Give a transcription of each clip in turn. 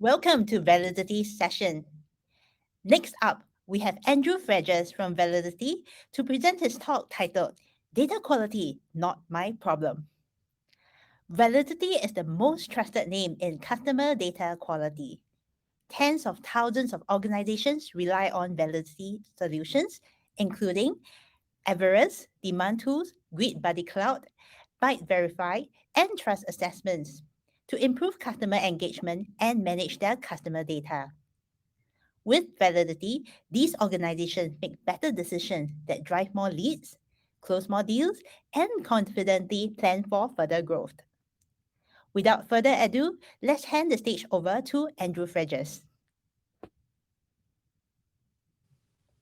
Welcome to Validity session. Next up, we have Andrew Fragias from Validity to present his talk titled Data Quality, Not My Problem. Validity is the most trusted name in customer data quality. Tens of thousands of organizations rely on Validity solutions, including Everest, Demand Tools, Grid Buddy Cloud, Byte Verify, and Trust Assessments to improve customer engagement and manage their customer data. With Validity, these organizations make better decisions that drive more leads, close more deals, and confidently plan for further growth. Without further ado, let's hand the stage over to Andrew Fragias.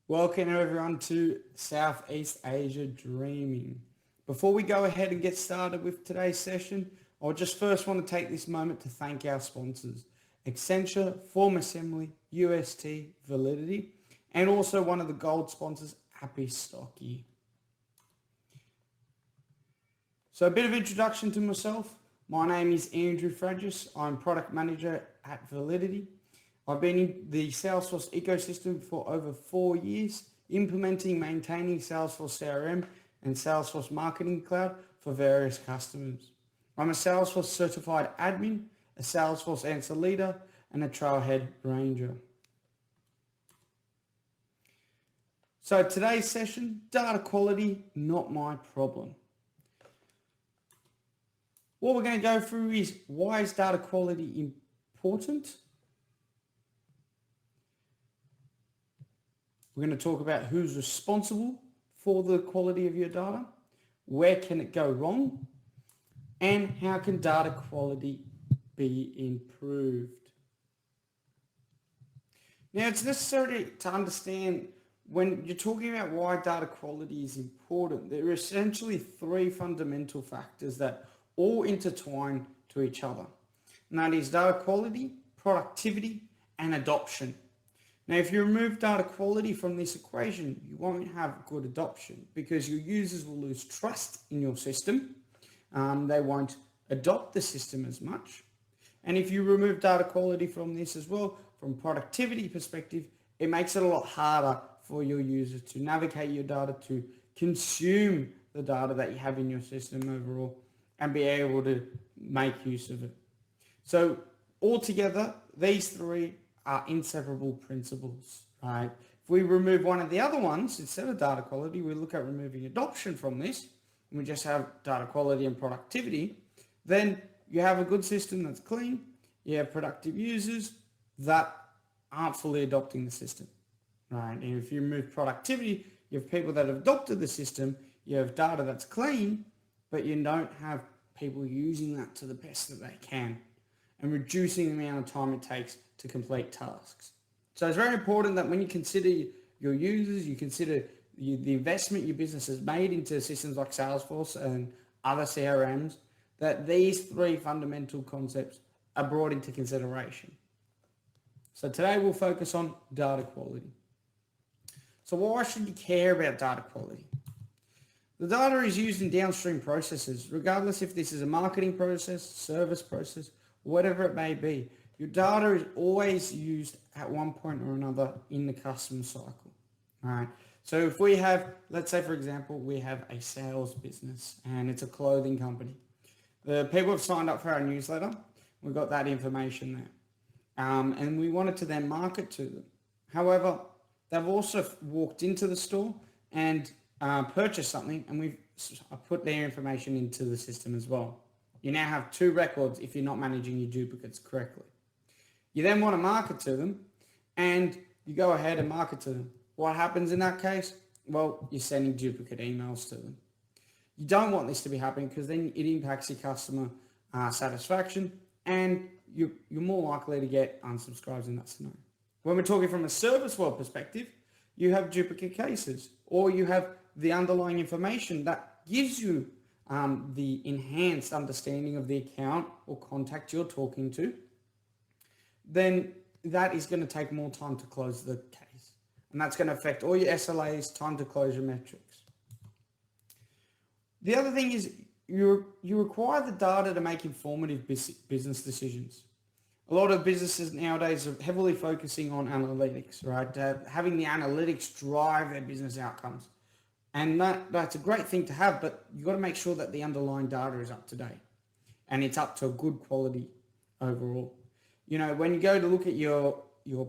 Welcome everyone to Southeast Asia Dreaming. Before we go ahead and get started with today's session, I just first want to take this moment to thank our sponsors, Accenture, Form Assembly, UST, Validity, and also one of the gold sponsors, Happy Stocky. So a bit of introduction to myself. My name is Andrew Fragias. I'm Product Manager at Validity. I've been in the Salesforce ecosystem for over 4 years, implementing, maintaining Salesforce CRM and Salesforce Marketing Cloud for various customers. I'm a Salesforce certified admin, a Salesforce answer leader, and a trailhead ranger. So today's session, data quality, not my problem. What we're going to go through is why is data quality important? We're going to talk about who's responsible for the quality of your data, where can it go wrong, and how can data quality be improved. Now, it's necessary to understand when you're talking about why data quality is important, there are essentially 3 fundamental factors that all intertwine to each other. And that is data quality, productivity, and adoption. Now, if you remove data quality from this equation, you won't have good adoption because your users will lose trust in your system. They won't adopt the system as much. And if you remove data quality from this as well, from productivity perspective, it makes it a lot harder for your users to navigate your data, to consume the data that you have in your system overall, and be able to make use of it. So altogether, these 3 are inseparable principles, right? If we remove one of the other ones, instead of data quality, we look at removing adoption from this, and we just have data quality and productivity, then you have a good system that's clean, you have productive users that aren't fully adopting the system, right? And if you remove productivity, you have people that have adopted the system, you have data that's clean, but you don't have people using that to the best that they can and reducing the amount of time it takes to complete tasks. So it's very important that when you consider your users, you consider the investment your business has made into systems like Salesforce and other CRMs, that these 3 fundamental concepts are brought into consideration. So today we'll focus on data quality. So why should you care about data quality? The data is used in downstream processes, regardless if this is a marketing process, service process, whatever it may be. Your data is always used at one point or another in the customer cycle. All right. So if we have, let's say for example, we have a sales business and it's a clothing company. The people have signed up for our newsletter. We've got that information there. And we wanted to then market to them. However, they've also walked into the store and purchased something, and we've put their information into the system as well. You now have 2 records if you're not managing your duplicates correctly. You then want to market to them, and you go ahead and market to them. What happens in that case? Well, you're sending duplicate emails to them. You don't want this to be happening because then it impacts your customer satisfaction, and you're more likely to get unsubscribes in that scenario. When we're talking from a service world perspective, you have duplicate cases, or you have the underlying information that gives you the enhanced understanding of the account or contact you're talking to, then that is going to take more time to close the case. And that's going to affect all your SLAs, time to closure metrics. The other thing is you require the data to make informative business decisions. A lot of businesses nowadays are heavily focusing on analytics, right? Having the analytics drive their business outcomes. And that's a great thing to have, but you've got to make sure that the underlying data is up to date and it's up to a good quality overall. When you go to look at your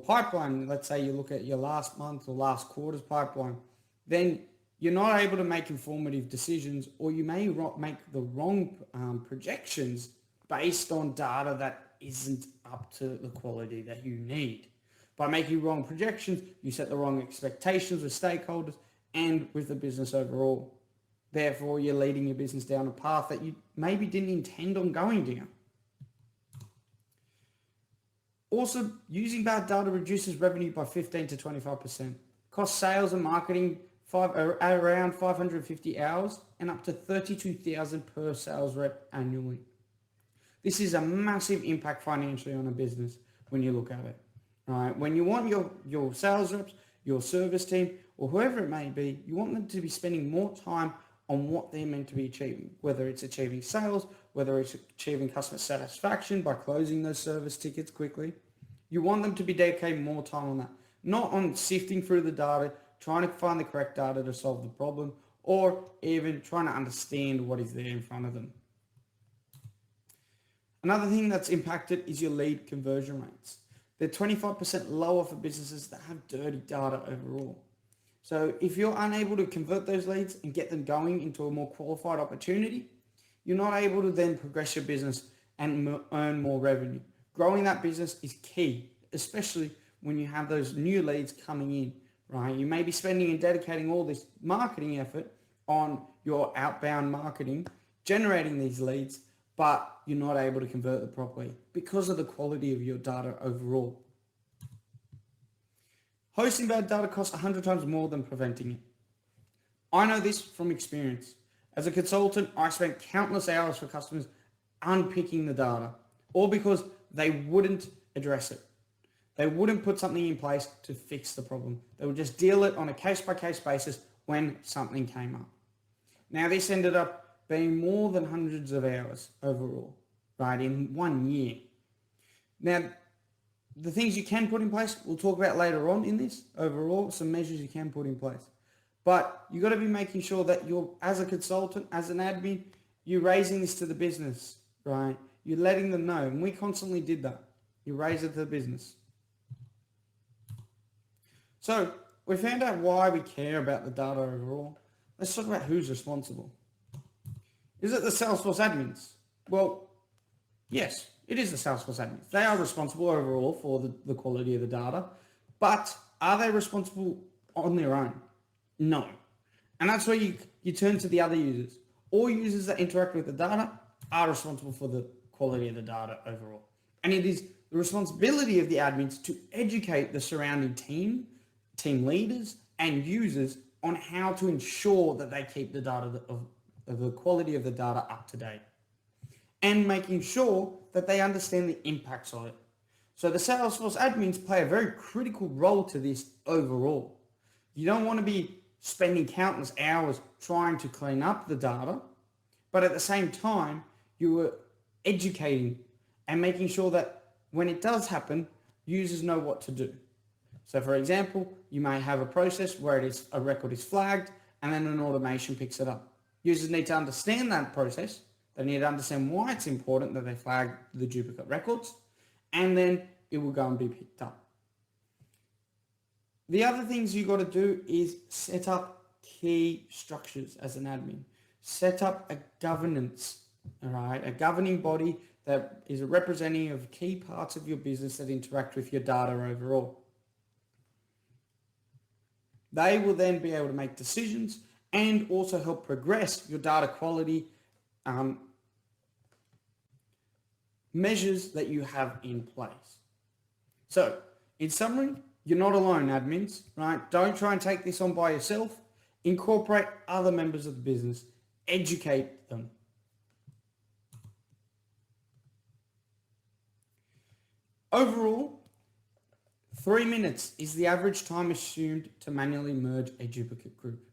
pipeline, let's say you look at your last month or last quarter's pipeline, then you're not able to make informative decisions, or you may make the wrong projections based on data that isn't up to the quality that you need. By making wrong projections, you set the wrong expectations with stakeholders and with the business overall. Therefore, you're leading your business down a path that you maybe didn't intend on going down. Also, using bad data reduces revenue by 15 to 25%. Costs sales and marketing around 550 hours and up to 32,000 per sales rep annually. This is a massive impact financially on a business when you look at it. Right? When you want your sales reps, your service team, or whoever it may be, you want them to be spending more time on what they're meant to be achieving, whether it's achieving sales, whether it's achieving customer satisfaction by closing those service tickets quickly. You want them to be dedicating more time on that, not on sifting through the data, trying to find the correct data to solve the problem, or even trying to understand what is there in front of them. Another thing that's impacted is your lead conversion rates. They're 25% lower for businesses that have dirty data overall. So if you're unable to convert those leads and get them going into a more qualified opportunity, you're not able to then progress your business and earn more revenue. Growing that business is key, especially when you have those new leads coming in, right? You may be spending and dedicating all this marketing effort on your outbound marketing, generating these leads, but you're not able to convert them properly because of the quality of your data overall. Hosting bad data costs 100 times more than preventing it. I know this from experience. As a consultant, I spent countless hours for customers unpicking the data, all because they wouldn't address it. They wouldn't put something in place to fix the problem. They would just deal it on a case-by-case basis when something came up. Now, this ended up being more than hundreds of hours overall, right, in 1 year. Now, the things you can put in place, we'll talk about later on in this, overall, some measures you can put in place. But you've got to be making sure that you're, as a consultant, as an admin, you're raising this to the business, right? You're letting them know, and we constantly did that. You raise it to the business. So, we found out why we care about the data overall. Let's talk about who's responsible. Is it the Salesforce admins? Well, yes, it is the Salesforce admins. They are responsible overall for the quality of the data, but are they responsible on their own? No. And that's where you turn to the other users. All users that interact with the data are responsible for the quality of the data overall. And it is the responsibility of the admins to educate the surrounding team leaders and users on how to ensure that they keep the data of the quality of the data up to date, and making sure that they understand the impacts of it. So the Salesforce admins play a very critical role to this overall. You don't want to be spending countless hours trying to clean up the data, but at the same time, you are educating and making sure that when it does happen, users know what to do. So for example, you may have a process where a record is flagged and then an automation picks it up. Users need to understand that process. They need to understand why it's important that they flag the duplicate records, and then it will go and be picked up. The other things you got to do is set up key structures as an admin. Set up a governance, all right? A governing body that is a representative of key parts of your business that interact with your data overall. They will then be able to make decisions and also help progress your data quality measures that you have in place. So, in summary, you're not alone, admins, right? Don't try and take this on by yourself. Incorporate other members of the business. Educate them. Overall, 3 minutes is the average time assumed to manually merge a duplicate group.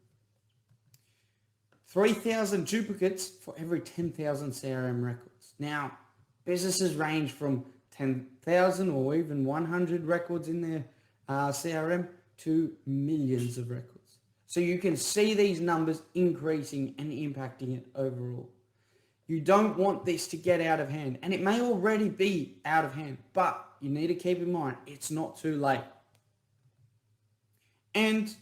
3,000 duplicates for every 10,000 CRM records. Now, businesses range from 10,000 or even 100 records in their CRM to millions of records. So you can see these numbers increasing and impacting it overall. You don't want this to get out of hand, and it may already be out of hand, but you need to keep in mind it's not too late. And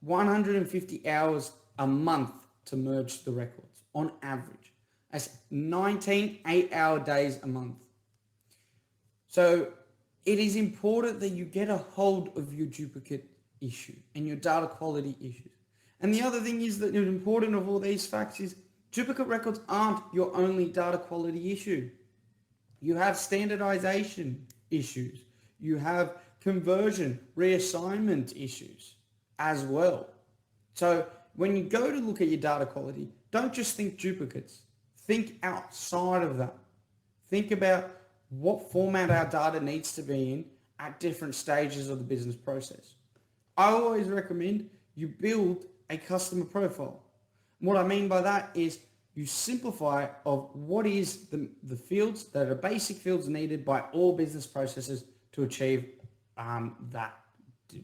150 hours a month to merge the records on average. That's 19 8-hour days a month. So it is important that you get a hold of your duplicate issue and your data quality issues. And the other thing is that the important of all these facts is duplicate records aren't your only data quality issue. You have standardization issues. You have conversion, reassignment issues as well. So when you go to look at your data quality, don't just think duplicates. Think outside of that. Think about what format our data needs to be in at different stages of the business process. I always recommend you build a customer profile. What I mean by that is you simplify of what is the fields that are basic fields needed by all business processes to achieve that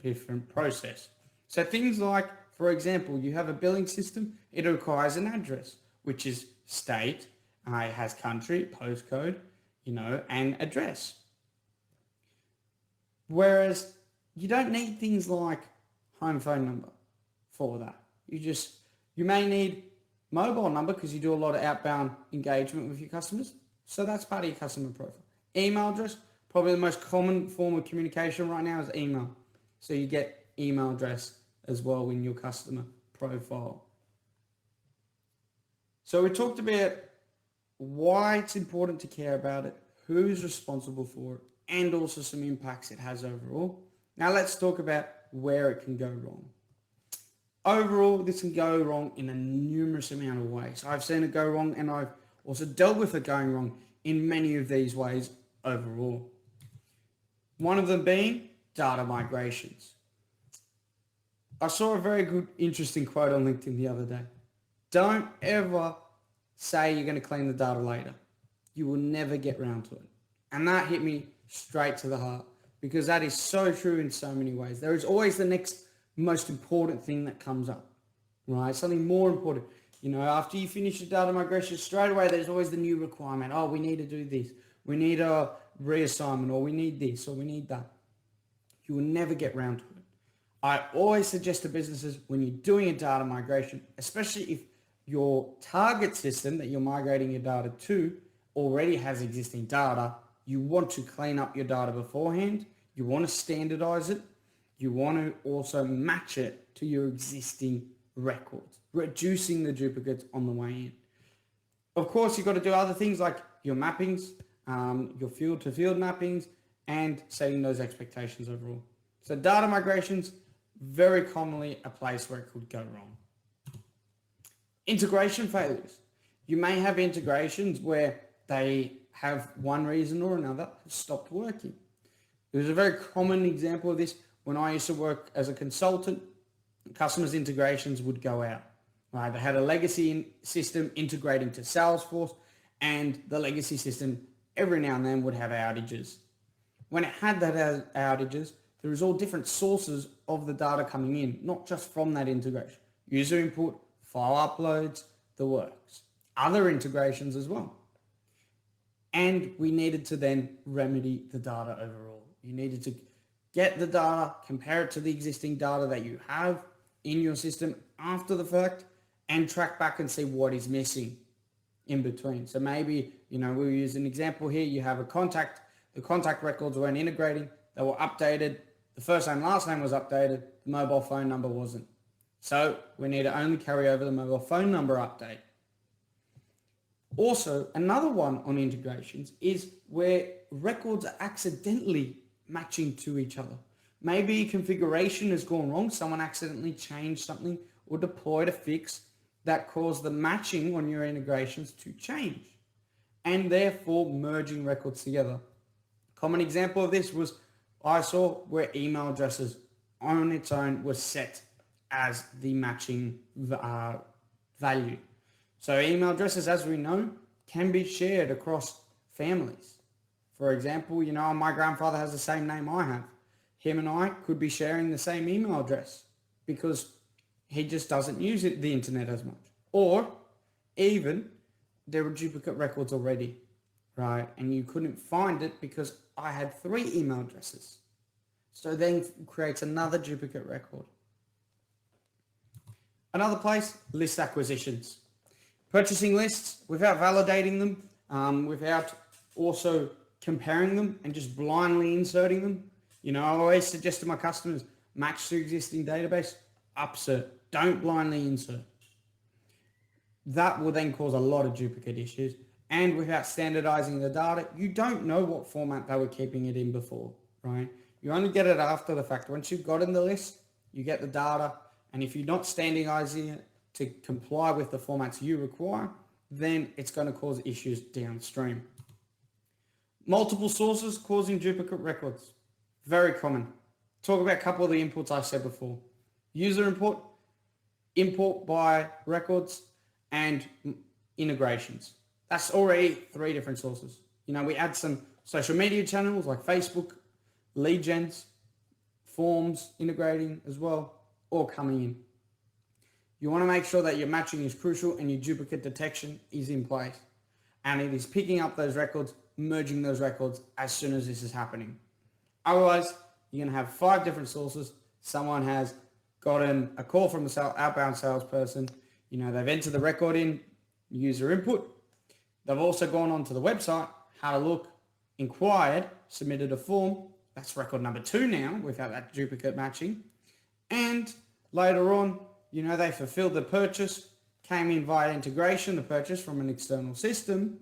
different process. So things like, for example, you have a billing system, it requires an address, which is state, it has country, postcode, and address. Whereas you don't need things like home phone number for that. You may need mobile number because you do a lot of outbound engagement with your customers. So that's part of your customer profile. Email address, probably the most common form of communication right now is email. So you get email address as well in your customer profile. So we talked about why it's important to care about it, who's responsible for it, and also some impacts it has overall. Now let's talk about where it can go wrong. Overall, this can go wrong in a numerous amount of ways. I've seen it go wrong, and I've also dealt with it going wrong in many of these ways overall. One of them being data migrations. I saw a very good, interesting quote on LinkedIn the other day. Don't ever say you're going to clean the data later. You will never get round to it. And that hit me straight to the heart because that is so true in so many ways. There is always the next most important thing that comes up, right? Something more important. After you finish your data migration, straight away there's always the new requirement. Oh, we need to do this. We need a reassignment, or we need this, or we need that. You will never get round to it. I always suggest to businesses when you're doing a data migration, especially if your target system that you're migrating your data to already has existing data, you want to clean up your data beforehand. You want to standardize it. You want to also match it to your existing records, reducing the duplicates on the way in. Of course, you've got to do other things like your mappings, your field-to-field mappings, and setting those expectations overall. So data migrations, very commonly a place where it could go wrong. Integration failures. You may have integrations where they have one reason or another stopped working. There's a very common example of this when I used to work as a consultant. Customers' integrations would go out. Right? They had a legacy system integrating to Salesforce, and the legacy system every now and then would have outages. When it had that outages, there was all different sources of the data coming in, not just from that integration. User input, file uploads, the works. Other integrations as well. And we needed to then remedy the data overall. You needed to get the data, compare it to the existing data that you have in your system after the fact, and track back and see what is missing in between. So maybe, we'll use an example here. You have a contact, the contact records weren't integrating, they were updated, the first name, last name was updated, the mobile phone number wasn't. So we need to only carry over the mobile phone number update. Also, another one on integrations is where records are accidentally matching to each other. Maybe configuration has gone wrong, someone accidentally changed something or deployed a fix that caused the matching on your integrations to change, and therefore merging records together. Common example of this was I saw where email addresses on its own were set as the matching value. So email addresses, as we know, can be shared across families, For example, my grandfather has the same name I have. Him and I could be sharing the same email address because he just doesn't use the internet as much. Or even there were duplicate records already, right? And you couldn't find it because I had 3 email addresses. So then creates another duplicate record. Another place, list acquisitions. Purchasing lists without validating them, without also comparing them and just blindly inserting them. I always suggest to my customers, match to existing database, upsert, don't blindly insert. That will then cause a lot of duplicate issues. And without standardizing the data, you don't know what format they were keeping it in before, right? You only get it after the fact. Once you've got in the list, you get the data. And if you're not standardizing it to comply with the formats you require, then it's going to cause issues downstream. Multiple sources causing duplicate records. Very common. Talk about a couple of the inputs I said before. User input, import by records, and integrations. That's already 3 different sources. We add some social media channels like Facebook, lead gens, forms integrating as well, all coming in. You want to make sure that your matching is crucial and your duplicate detection is in place. And it is picking up those records, merging those records as soon as this is happening. Otherwise, you're going to have 5 different sources. Someone has gotten a call from an outbound salesperson. They've entered the record in user input. They've also gone onto the website, had a look, inquired, submitted a form. That's record number 2 now without that duplicate matching. And later on, they fulfilled the purchase, came in via integration, the purchase from an external system,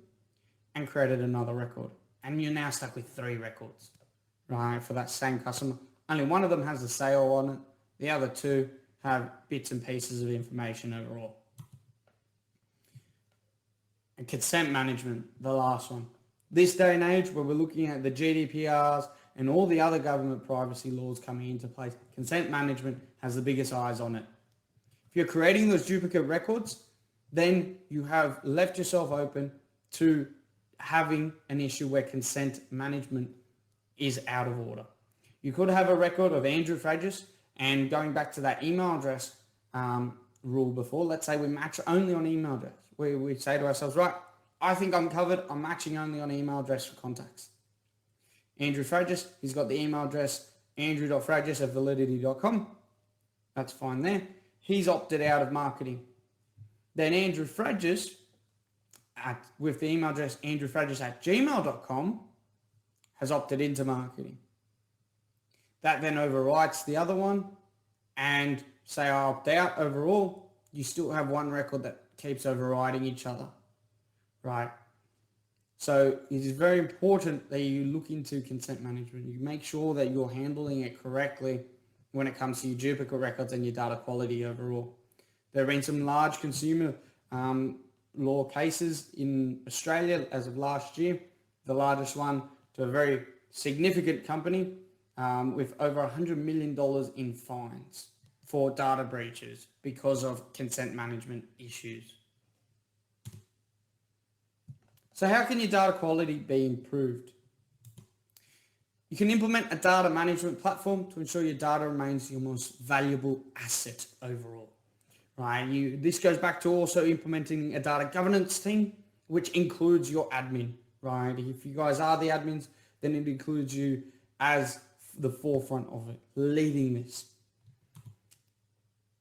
and created another record. And you're now stuck with 3 records, right, for that same customer. Only one of them has the sale on it. The other 2 have bits and pieces of information overall. And consent management, the last one. This day and age where we're looking at the GDPRs and all the other government privacy laws coming into place, consent management has the biggest eyes on it. If you're creating those duplicate records, then you have left yourself open to having an issue where consent management is out of order. You could have a record of Andrew Fragias, and going back to that email address rule before, let's say we match only on email address. We say to ourselves, right, I think I'm covered. I'm matching only on email address for contacts. Andrew Fragias, he's got the email address andrew.fragias@validity.com. That's fine there. He's opted out of marketing. Then Andrew Fragias, with the email address andrewfragias@gmail.com, has opted into marketing. That then overwrites the other one, and say I opt out overall, you still have one record that keeps overriding each other, right? So it is very important that you look into consent management. You make sure that you're handling it correctly when it comes to your duplicate records and your data quality overall. There have been some large consumer law cases in Australia as of last year. The largest one to a very significant company with over $100 million in fines for data breaches because of consent management issues. So how can your data quality be improved? You can implement a data management platform to ensure your data remains your most valuable asset overall. Right? This goes back to also implementing a data governance team, which includes your admin. Right? If you guys are the admins, then it includes you as the forefront of it, leading this.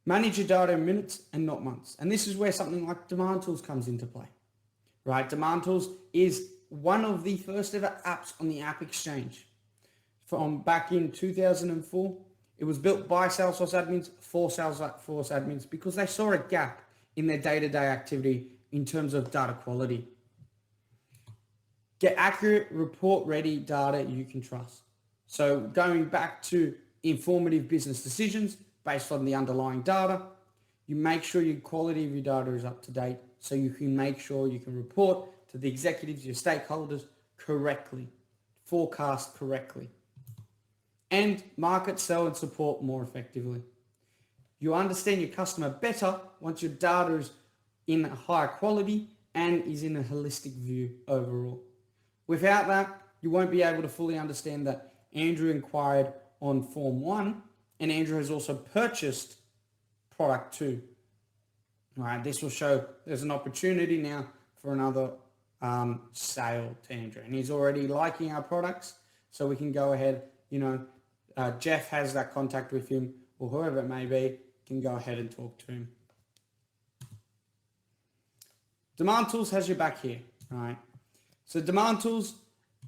Manage your data in minutes and not months. And this is where something like Demand Tools comes into play. Right? Demand Tools is one of the first ever apps on the App Exchange. From back in 2004, it was built by Salesforce admins for Salesforce admins because they saw a gap in their day-to-day activity in terms of data quality. Get accurate, report-ready data you can trust. So going back to informative business decisions based on the underlying data, you make sure your quality of your data is up to date so you can make sure you can report to the executives, your stakeholders correctly, forecast correctly, and market, sell, and support more effectively. You understand your customer better once your data is in a higher quality and is in a holistic view overall. Without that, you won't be able to fully understand that Andrew inquired on Form 1 and Andrew has also purchased product 2. All right, this will show there's an opportunity now for another sale to Andrew. And he's already liking our products, so we can go ahead, Jeff has that contact with him, or whoever it may be, can go ahead and talk to him. Demand Tools has your back here, right? So Demand Tools,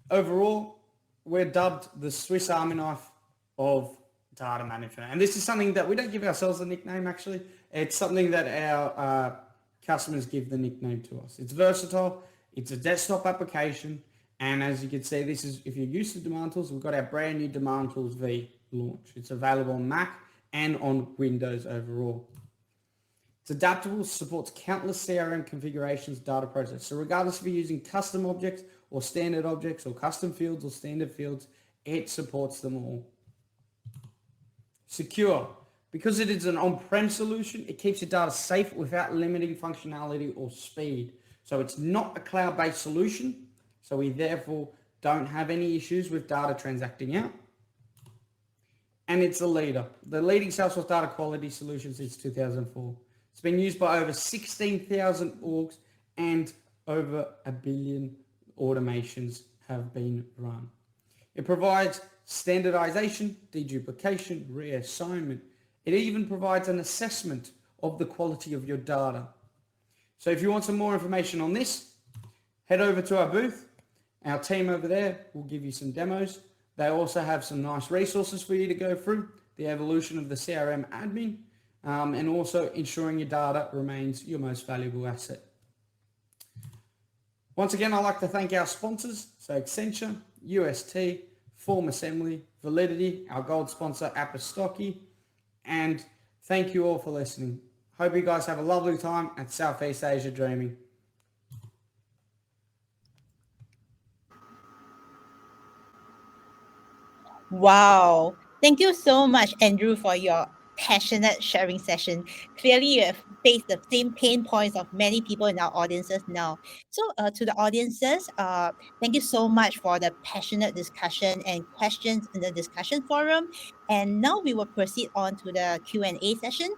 overall, we're dubbed the Swiss Army knife of data management. And this is something that we don't give ourselves a nickname, actually. It's something that our customers give the nickname to us. It's versatile. It's a desktop application. And as you can see, this is, if you're used to Demand Tools, we've got our brand new Demand Tools V launch. It's available on Mac and on Windows overall. It's adaptable, supports countless CRM configurations, data process. So regardless if you're using custom objects or standard objects or custom fields or standard fields, it supports them all. Secure. Because it is an on-prem solution, it keeps your data safe without limiting functionality or speed. So it's not a cloud-based solution. So we therefore don't have any issues with data transacting out. And it's a leader. The leading Salesforce data quality solution since 2004. It's been used by over 16,000 orgs and over 1 billion automations have been run. It provides standardization, deduplication, reassignment. It even provides an assessment of the quality of your data. So if you want some more information on this, head over to our booth. Our team over there will give you some demos. They also have some nice resources for you to go through. The evolution of the CRM admin, and also ensuring your data remains your most valuable asset. Once again, I'd like to thank our sponsors, so Accenture, UST, Form Assembly, Validity, our gold sponsor, Apostoki, and thank you all for listening. Hope you guys have a lovely time at Southeast Asia Dreaming. Wow. Thank you so much, Andrew, for your passionate sharing session. Clearly, you have faced the same pain points of many people in our audiences now. So, to the audiences, thank you so much for the passionate discussion and questions in the discussion forum. And now we will proceed on to the Q&A session.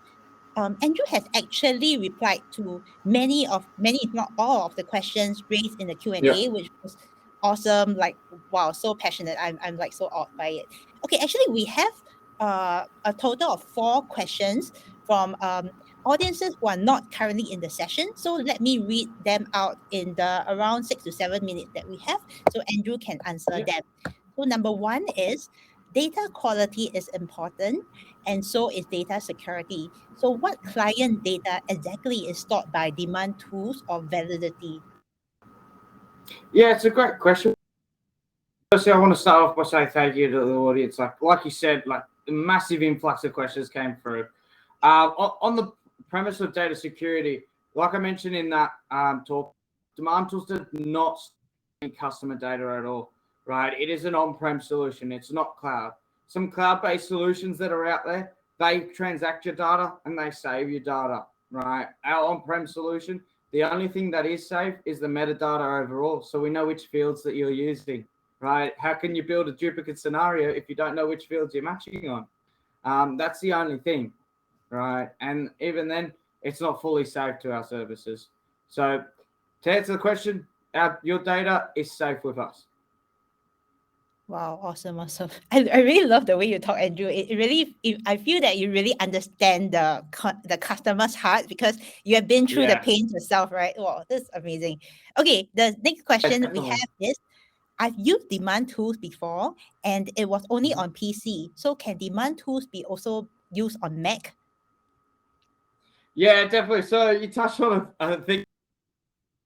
Andrew has actually replied to many, if not all, of the questions raised in the Q&A, which was awesome. Like, wow, so passionate. I'm like so awed by it. Okay, actually, we have a total of 4 questions from audiences who are not currently in the session. So let me read them out in the around 6 to 7 minutes that we have, so Andrew can answer them. So number 1 is, data quality is important, and so is data security. So what client data exactly is stored by Demand Tools or Validity? Yeah, it's a great question. Firstly, I want to start off by saying thank you to the audience. Like you said, like a massive influx of questions came through. On the premise of data security, like I mentioned in that talk, Demand Tools does not store customer data at all, right? It is an on-prem solution. It's not cloud. Some cloud-based solutions that are out there, they transact your data and they save your data, right? Our on-prem solution, the only thing that is safe is the metadata overall. So we know which fields that you're using, right? How can you build a duplicate scenario if you don't know which fields you're matching on? That's the only thing, right? And even then, it's not fully safe to our services. So to answer the question, your data is safe with us. Wow, awesome. I really love the way you talk, Andrew. I feel that you really understand the customer's heart because you have been through the pain yourself, right? Wow, this is amazing. Okay, the next question we have is, I've used Demand Tools before and it was only on PC. So can Demand Tools be also used on Mac? Yeah, definitely. So you touched on a thing.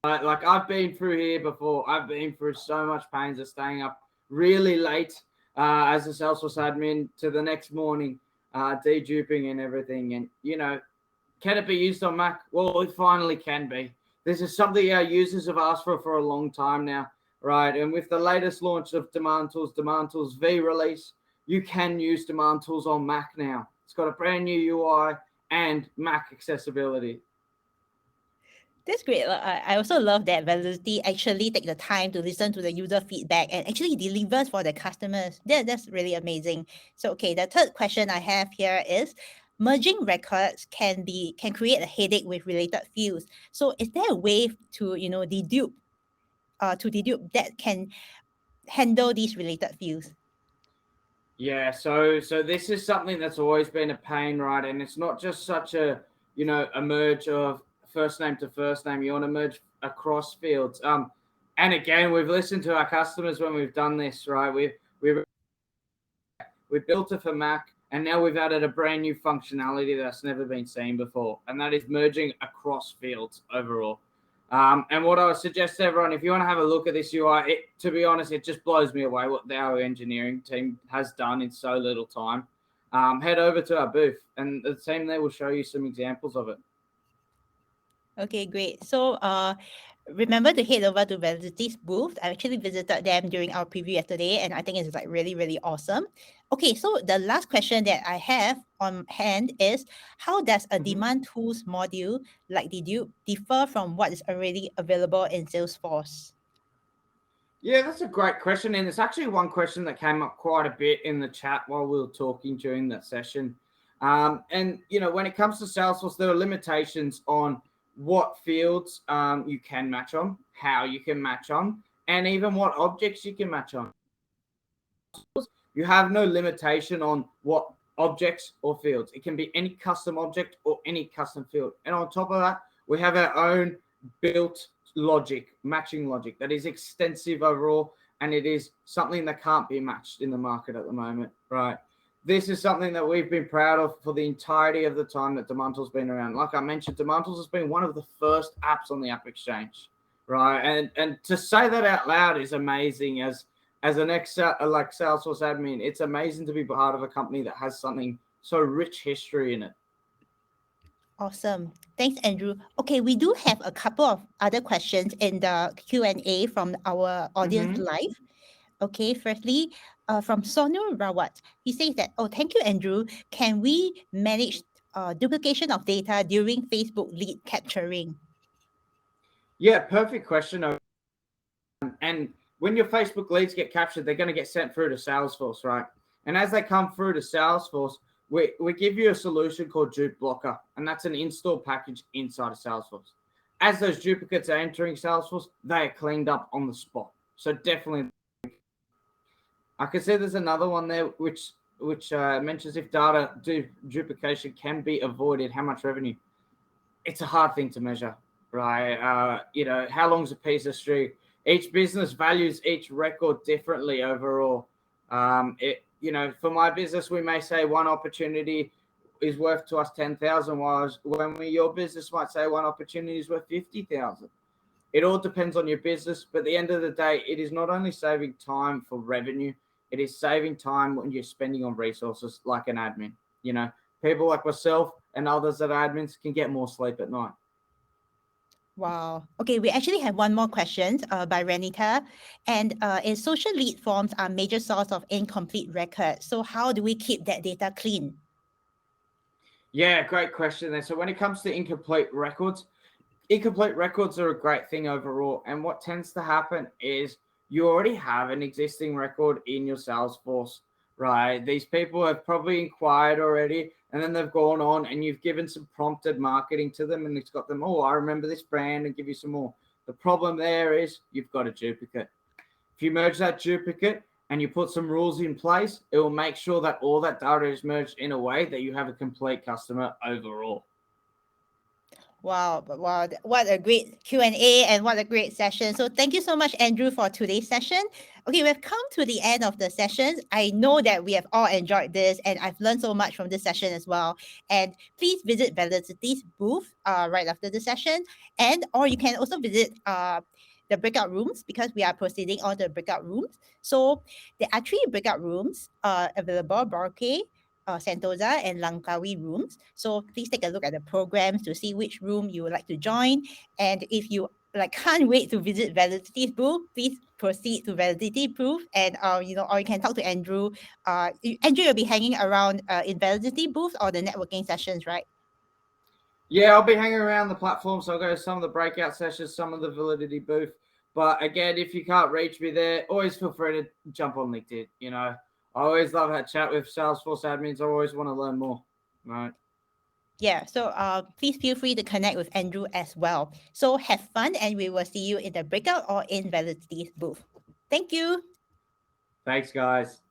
Like I've been through here before. I've been through so much pains of staying up really late as a Salesforce admin to the next morning, deduping and everything. And, can it be used on Mac? Well, it finally can be. This is something our users have asked for a long time now, right? And with the latest launch of Demand Tools V release, you can use Demand Tools on Mac now. It's got a brand new UI and Mac accessibility. That's great. I also love that Validity actually take the time to listen to the user feedback and actually delivers for the customers. That's really amazing. So okay, the third question I have here is merging records can create a headache with related fields. So is there a way to dedupe that can handle these related fields? Yeah, so this is something that's always been a pain, right? And it's not just such a a merge of first name to first name. You want to merge across fields. And again, we've listened to our customers when we've done this, right? We've we built it for Mac, and now we've added a brand new functionality that's never been seen before, and that is merging across fields overall. And what I would suggest to everyone, if you want to have a look at this UI, to be honest, it just blows me away what our engineering team has done in so little time. Head over to our booth, and the team there will show you some examples of it. Okay, great. So remember to head over to Validity's booth. I actually visited them during our preview yesterday, and I think it's like really, really awesome. Okay, so the last question that I have on hand is how does a demand tools module like Dedupe differ from what is already available in Salesforce? Yeah, that's a great question. And it's actually one question that came up quite a bit in the chat while we were talking during that session. And, when it comes to Salesforce, there are limitations on what fields you can match on, how you can match on, and even what objects you can match on. You have no limitation on what objects or fields. It can be any custom object or any custom field. And on top of that, we have our own built logic, matching logic that is extensive overall, and it is something that can't be matched in the market at the moment, right? This is something that we've been proud of for the entirety of the time that Demantle's been around. Like I mentioned, Demantle's has been one of the first apps on the App Exchange, right? And to say that out loud is amazing. As an ex like Salesforce admin, it's amazing to be part of a company that has something so rich history in it. Awesome. Thanks, Andrew. Okay, we do have a couple of other questions in the Q&A from our audience live. Okay, firstly, from Sonu Rawat, he says that, oh, thank you, Andrew. Can we manage duplication of data during Facebook lead capturing? Yeah, perfect question. And when your Facebook leads get captured, they're going to get sent through to Salesforce, right? And as they come through to Salesforce, we give you a solution called Dupe Blocker, and that's an install package inside of Salesforce. As those duplicates are entering Salesforce, they are cleaned up on the spot. So definitely, I can see there's another one there which mentions if data duplication can be avoided, how much revenue. It's a hard thing to measure, right? How long's a piece of string? Each business values each record differently overall. For my business, we may say one opportunity is worth to us 10,000, while your business might say one opportunity is worth 50,000. It all depends on your business, but at the end of the day, it is not only saving time for revenue, it is saving time when you're spending on resources like an admin. People like myself and others that are admins can get more sleep at night. Wow. Okay, we actually have one more question by Renita. And is social lead forms are major source of incomplete records. So how do we keep that data clean? Yeah, great question there. So when it comes to incomplete records are a great thing overall. And what tends to happen is you already have an existing record in your Salesforce, right? These people have probably inquired already, and then they've gone on and you've given some prompted marketing to them, and it's got them, oh, I remember this brand, and give you some more. The problem there is you've got a duplicate. If you merge that duplicate and you put some rules in place, it will make sure that all that data is merged in a way that you have a complete customer overall. Wow, what a great Q&A and what a great session. So thank you so much, Andrew, for today's session. Okay, we've come to the end of the session. I know that we have all enjoyed this, and I've learned so much from this session as well. And please visit Validity's booth right after the session, or you can also visit the breakout rooms, because we are proceeding on the breakout rooms. So there are 3 breakout rooms available: Boracay, Sentosa and Langkawi rooms. So please take a look at the programs to see which room you would like to join. And if you can't wait to visit Validity's booth, please proceed to Validity booth, and or you can talk to Andrew. Andrew will be hanging around in Validity booth or the networking sessions, right? Yeah, I'll be hanging around the platform, so I'll go to some of the breakout sessions, some of the Validity booth. But again, if you can't reach me there, always feel free to jump on LinkedIn. You know, I always love that chat with Salesforce admins. I always want to learn more. Right. Yeah, so please feel free to connect with Andrew as well. So have fun, and we will see you in the breakout or in Validity's booth. Thank you. Thanks, guys.